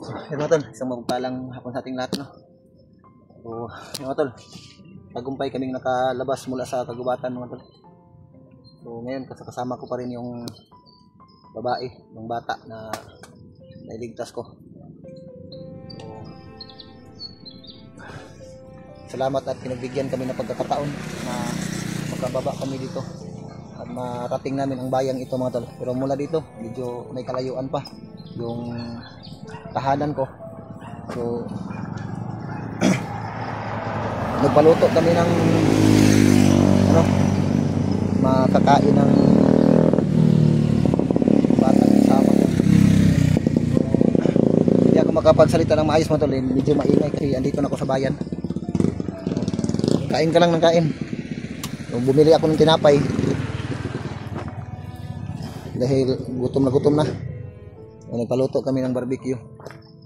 Yun mga tol, isang mapagpalang hapon sa ating lahat, no? So, yun mga tol, tagumpay kaming nakalabas mula sa kagubatan mga tol. So ngayon kasama ko pa rin yung babae, yung bata na nailigtas ko. So, salamat at pinagbigyan kami ng pagkakataon na makababa kami dito at marating namin ang bayang ito mga tol. Pero mula dito, medyo may kalayuan pa yung tahanan ko. So nagpaluto kami ng makakain ng bata kasama ko. Hindi ako makapagsalita ng maayos mga tol, medyo maingay kasi andito na ako sa bayan. Kain ka lang ng kain. So, bumili ako ng tinapay dahil gutom na. So, nagpaluto kami ng barbecue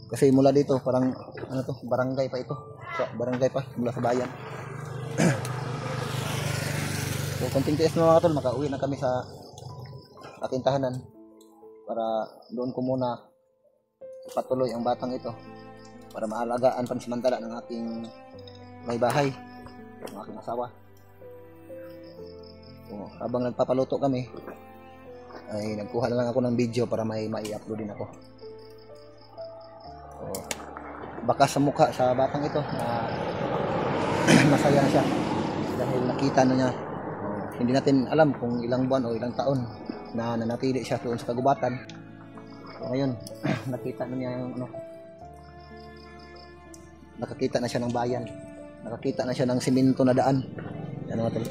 kasi mula dito parang barangay pa ito. Barangay pa mula sa bayan. So konting tiis na mga tol, makauwi na kami sa aking tahanan para doon ko muna patuloy ang batang ito para maalagaan pansamantala ng aking may bahay, ng aking asawa. So, habang nagpapaluto kami ay nagkuha na lang ako ng video para may i-upload din ako. So, baka sa mukha sa batang ito na masaya na siya dahil nakita na niya. Hindi natin alam kung ilang buwan o ilang taon na nanatili siya doon sa kagubatan. So, ngayon nakita na niya yung nakakita na siya ng bayan, nakakita na siya ng simento na daan. Yan mga tol.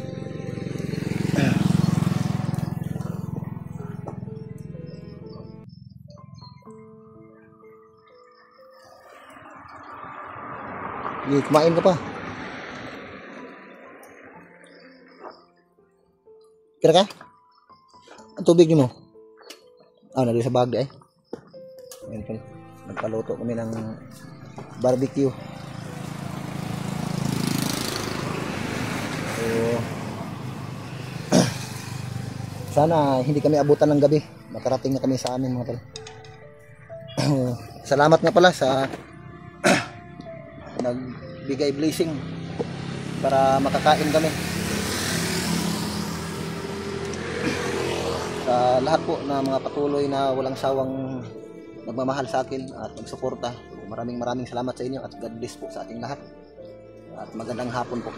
Sige, kumain ka pa. Kira ka? Ang tubig niyo mo? Nandun sa bag eh. Ayan, nagpaluto kami ng barbecue. So, sana hindi kami abutan ng gabi. Makarating na kami sa amin mga tol. Salamat nga pala sa nagbigay blessing para makakain kami. Sa lahat po na mga patuloy na walang sawang nagmamahal sa akin at nagsuporta, maraming salamat sa inyo at God bless po sa ating lahat at magandang hapon po.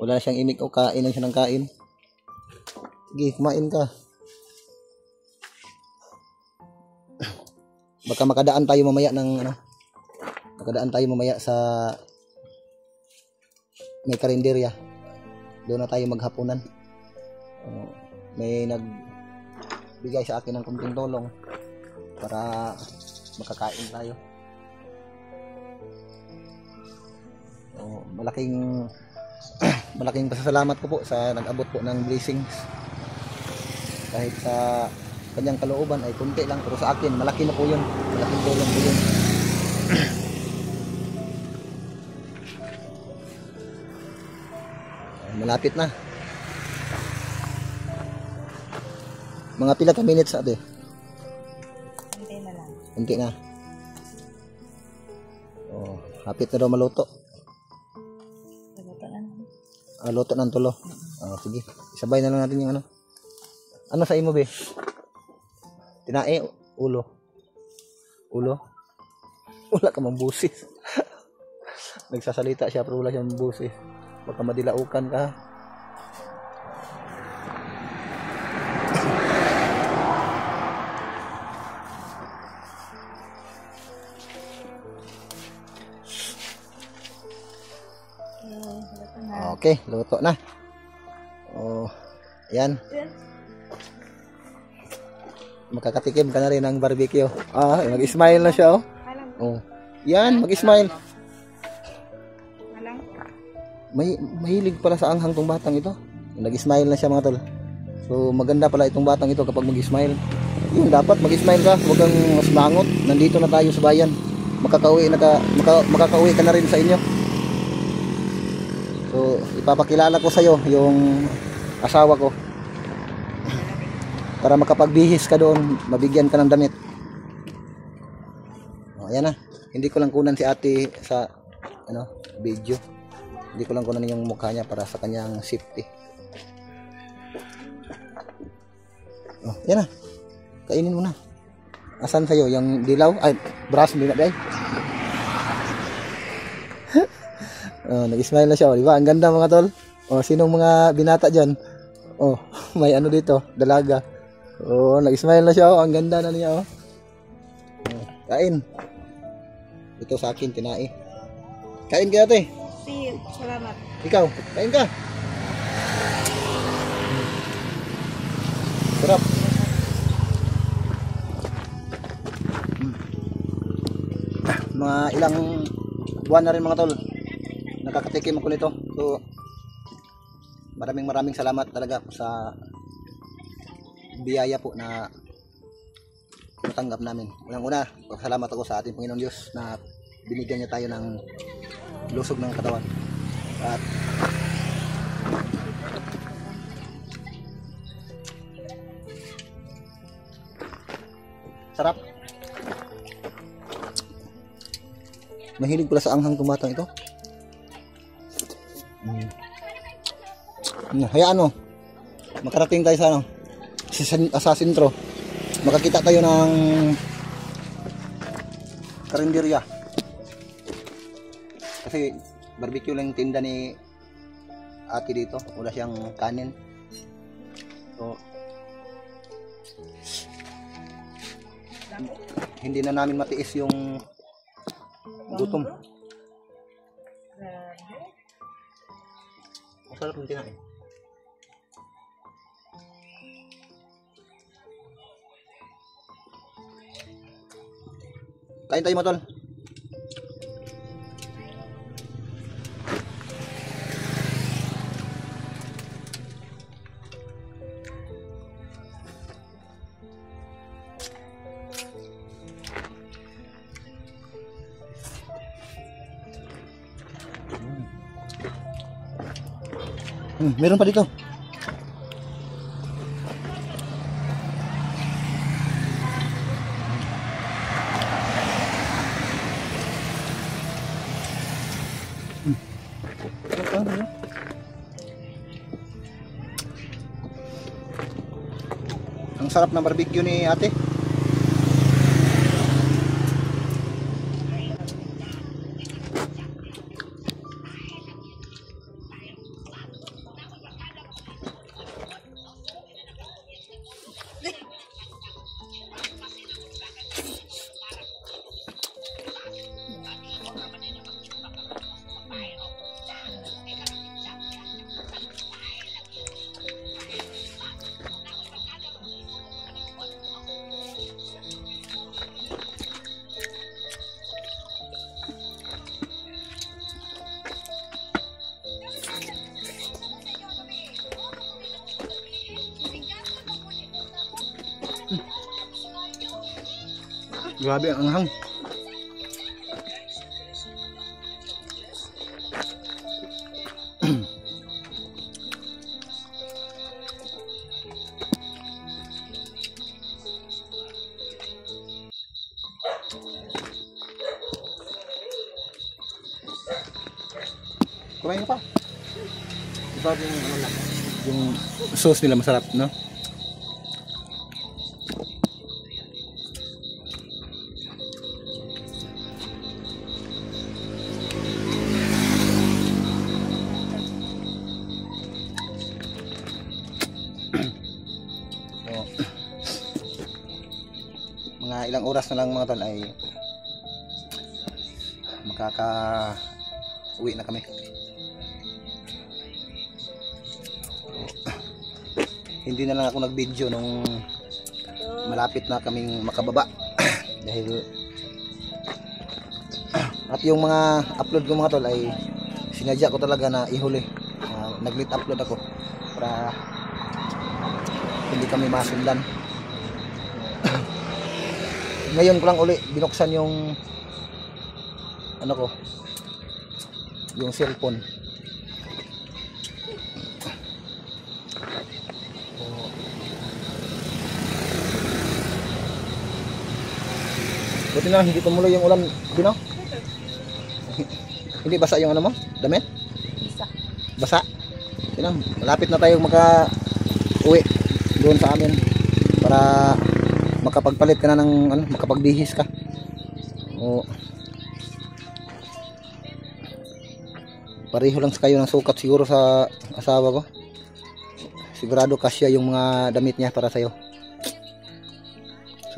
Wala na siyang imik o kain lang siya ng kain. Sige, kumain ka. Baka makadaan tayo mamaya sa may karinderya. Doon na tayo maghapunan. May nagbigay sa akin ng kunting tulong para makakain tayo. Malaking pasasalamat ko po sa nag-abot po ng blessings. Kahit sa kanyang kalooban ay kunti lang, pero sa akin malaki na po yun. Malaking tulong po yun. Malapit na. Mga pila ka minutes ate? Kunti na lang. Kunti na. Hapit na daw maluto. Luto na. Luto ng tulo. Sige. Isabay na lang natin yung Ano sa imo be? Tinae, ulo. Ulo? Wala ka mang busis. Nagsasalita siya pero wala siyang busis. Baka madilaukan ka. Okay, luto na. Ayan. Makakatikim ka na rin ng barbecue. Mag-smile na siya, Yan, mag-smile. Mahilig pala sa anghang tong batang ito. Nag-smile na siya mga tol. So maganda pala itong batang ito kapag mag-smile. Yun, dapat mag-smile ka, huwag kang masmangot. Nandito na tayo sa bayan. Makakauwi ka na rin sa inyo. So ipapakilala ko sa iyo yung asawa ko. Para makapagbihis ka doon, mabigyan ka ng damit. O, ayan na. Hindi ko lang kunan si ate sa video. Hindi ko lang kunan yung mukha niya para sa kanyang safety. O, ayan na. Kainin mo na. Asan sa'yo? Yung dilaw? Ay, braso din na day. Nag-smile na siya. Diba? Ang ganda mga tol. O, sinong mga binata dyan? O, may ano dito. Dalaga. Oh, nag-smile na siya. Oh, ang ganda na niya. Oh. Kain. Ito sa akin, tinai. Kain ka ate. See you. Salamat. Ikaw, kain ka. Sarap. Mga ilang buwan na rin mga tol. Nakakatikim ako nito. So, maraming salamat talaga sa biyaya po na natanggap namin. Unang-una, salamat ako sa ating Panginoon Diyos na binigyan niya tayo ng lusog ng katawan. At sarap. Mahilig pala sa anghang tumatang ito. Hayaan mo. Makarating tayo sa sa sentro, makakita tayo ng karinderya kasi barbecue lang yung tinda ni ate dito, wala siyang kanin. So hindi na namin matiis yung gutom. Masarap yung tinain. Kain tayo mga tol. Meron pa dito. Ang sarap ng barbecue ni ate. Grabe ang anghang. Kumain pa. Ito yung sauce nila masarap, no? Mga ilang oras na lang mga tol ay makaka-uwi na kami. Hindi na lang ako nag-video nung malapit na kaming makababa dahil at yung mga upload ko mga tol ay sinadya ko talaga na ihuli. Nag-late upload ako para hindi kami masundan. Ngayon ko lang uli binuksan yung ano ko, yung cellphone. Buti na lang, hindi tumuloy yung ulan, Bino. Hindi basa yung ano mo? Damit? Isa. Basa? Tinang, malapit na tayo uwi doon sa amin para makapagpalit ka na ng ano, makapagbihis ka. O pareho lang sa kayo ng sukat siguro sa asawa ko. Sigurado kasya yung mga damit niya para sa'yo.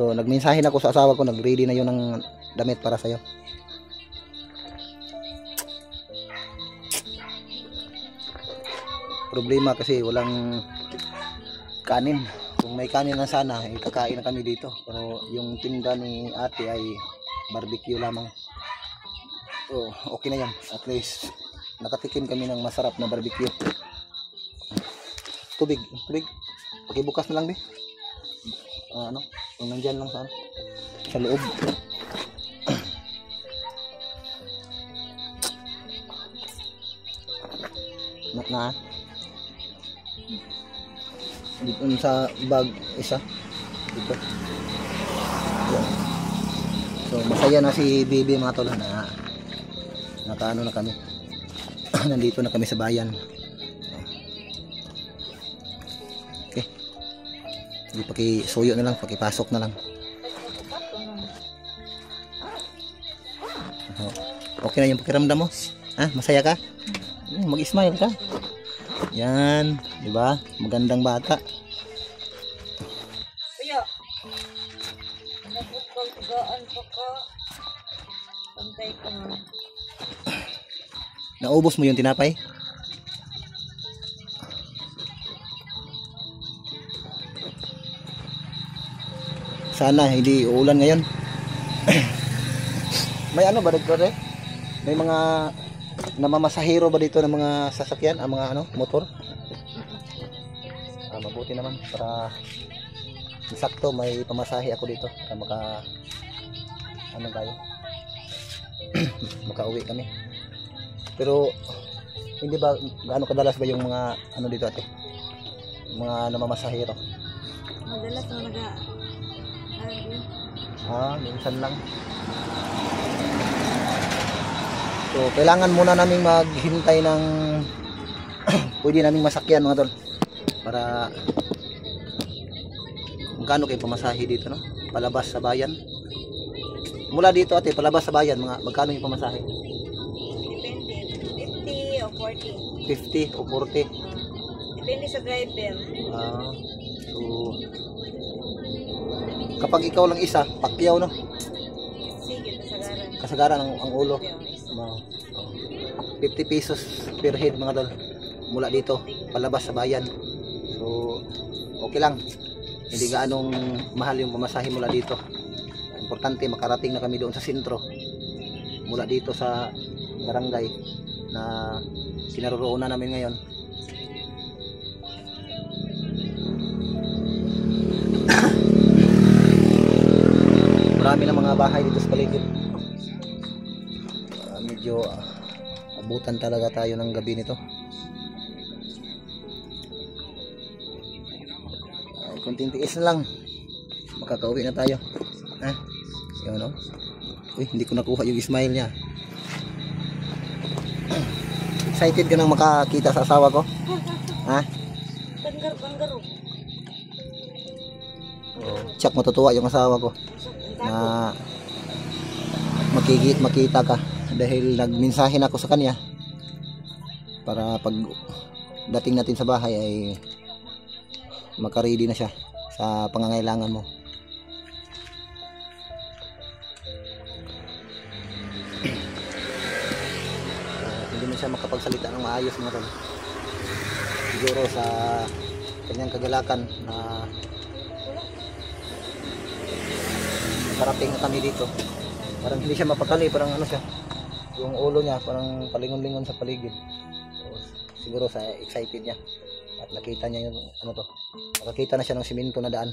So nagmensahe na ako sa asawa ko, nag-ready na yun ng damit para sa'yo. Problema kasi walang kanin. Kung may kanin na sana, kakain na kami dito. Pero yung tinda ni ate ay barbecue lamang. So okay na yan. At least nakatikim kami ng masarap na barbecue. Tubig. Pakibukas na lang, be. Ano? Kung nandyan lang sa loob. na dito sa bag isa dito. So masaya na si Bibi mga tol na nakaano na kami. Nandito na kami sa bayan. Okay. Hindi pakisuyo na lang, pakipasok na lang. Okay na yung pakiramdam mo? Ha? Masaya ka? Mag-smile ka. Yan, di ba? Magandang bata. Kuya, nabukang tagaan pa ka. Pantay ka nga. Naubos mo yung tinapay? Sana hindi uulan ngayon. May ano ba dito, eh? May mga namamasahero ba dito ng mga sasakyan, ang mga ano, motor? Mabuti naman para sakto may pamasahe ako dito para ano tayo. Makauwi kami. Pero hindi ba gaano kadalas ba yung mga ano dito ate? Mga namamasahero? Madalas na Minsan lang. So, kailangan muna naming maghintay ng pwede naming masakyan mga tol para magkano kayo pamasahe dito, no? Palabas sa bayan. Mula dito ate, palabas sa bayan, magkano yung pamasahe? Depende, 50 o 40. 50 o 40? Depende sa driver. So, kapag ikaw lang isa, pakyaw, no? Sige, kasagaran. Kasagaran ang ulo. 50 pesos per head mga tol mula dito palabas sa bayan. So okay lang, hindi gaanong mahal yung pamasahe mula dito. Importante makarating na kami doon sa sentro mula dito sa barangay na kinaroroonan namin ngayon. Marami na mga bahay dito sa paligid. Medyo abutan talaga tayo ng gabi nito. Kunting tiis na lang, makakauwi na tayo. Yun, no? Uy, hindi ko nakuha yung smile niya. Excited ka nang makakita sa asawa ko? Ha? Banggar. Tsak, matutuwa yung asawa ko na makita ka dahil nagmensahe ako sa kanya para pag dating natin sa bahay ay makaready na siya sa pangangailangan mo. Hindi na siya makapagsalita ng maayos mga tol. Siguro sa kanyang kagalakan na parating na kami dito. Parang hindi siya mapakali, parang ano siya, yung ulo niya parang palingon-lingon sa paligid. So, siguro sa excited niya at nakita niya yung ano to, nakakita na siya ng simento na daan.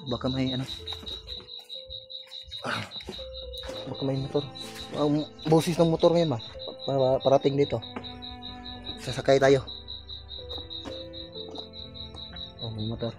Baka may ano, baka may motor, boses ng motor ngayon ba parating dito. Sasakay tayo. Oh, may motor.